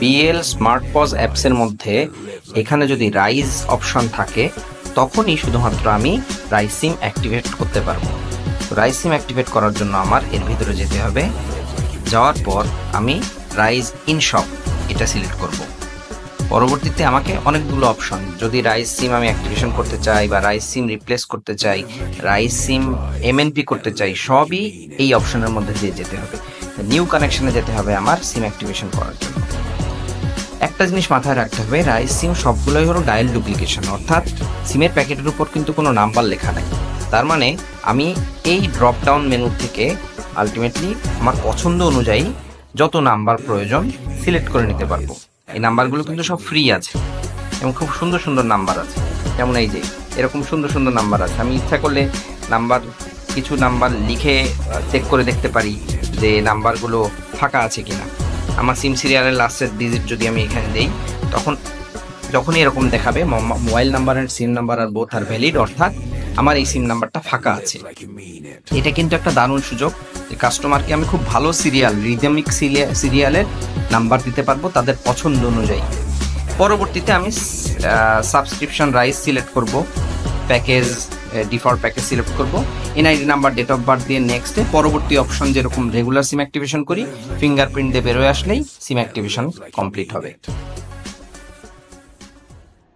BL smart pause অ্যাপসের মধ্যে এখানে যদি রাইজ অপশন থাকে তখনই শুধুমাত্র আমি রাইজ সিম অ্যাক্টিভেট করতে পারবো। রাইজ সিম অ্যাক্টিভেট করার জন্য আমার এর ভিতরে যেতে হবে। যাওয়ার পর আমি রাইজ ইন শপ এটা সিলেক্ট করব। পরবর্তীতে আমাকে অনেকগুলো অপশন, যদি রাইজ সিম আমি অ্যাক্টিভেশন করতে চাই বা রাইজ সিম রিপ্লেস করতে চাই, রাইজ সিম এমএনপি করতে চাই, সবই এই অপশনের মধ্যে দিয়ে যেতে হবে। নিউ কানেকশনে যেতে হবে আমার সিম অ্যাক্টিভেশন করার জন্য। একটা জিনিস মাথায় রাখতে হবে, রাইজ সিম সবগুলোই হলো ডায়াল ডুপ্লিকেশন, অর্থাৎ সিমের প্যাকেটের উপর কিন্তু কোনো নাম্বার লেখা নাই। তার মানে আমি এই ড্রপ ডাউন মেনু থেকে আলটিমেটলি আমার পছন্দ অনুযায়ী যত নাম্বার প্রয়োজন সিলেক্ট করে নিতে পারবো। এই নাম্বারগুলো কিন্তু সব ফ্রি আছে এবং খুব সুন্দর সুন্দর নাম্বার আছে। যেমন এই যে এরকম সুন্দর সুন্দর নাম্বার আছে। আমি ইচ্ছা করলে কিছু নাম্বার লিখে চেক করে দেখতে পারি যে নাম্বারগুলো ফাঁকা আছে কিনা। আমার সিম সিরিয়ালের লাস্টের ডিজিট যদি আমি এখানে দেই, যখনই এরকম দেখাবে মোবাইল নাম্বার আর সিম নাম্বার আর বোথ আর ভ্যালিড, অর্থাৎ আমার এই সিম নাম্বারটা ফাঁকা আছে। এটা কিন্তু একটা দারুণ সুযোগ যে কাস্টমারকে আমি খুব ভালো রিদমিক সিরিয়ালের নাম্বার দিতে পারবো তাদের পছন্দ অনুযায়ী। পরবর্তীতে আমি সাবস্ক্রিপশন রাইজ সিলেক্ট করব, প্যাকেজ ডিফল্ট প্যাকেজ সিলেক্ট করব, NID number, date of birth দিয়ে নেক্সটে পরবর্তী অপশন যেরকম রেগুলার সিম অ্যাক্টিভেশন করি, ফিঙ্গারপ্রিন্ট দিয়ে বেরোয় আসলেই সিম অ্যাক্টিভেশন কমপ্লিট হবে।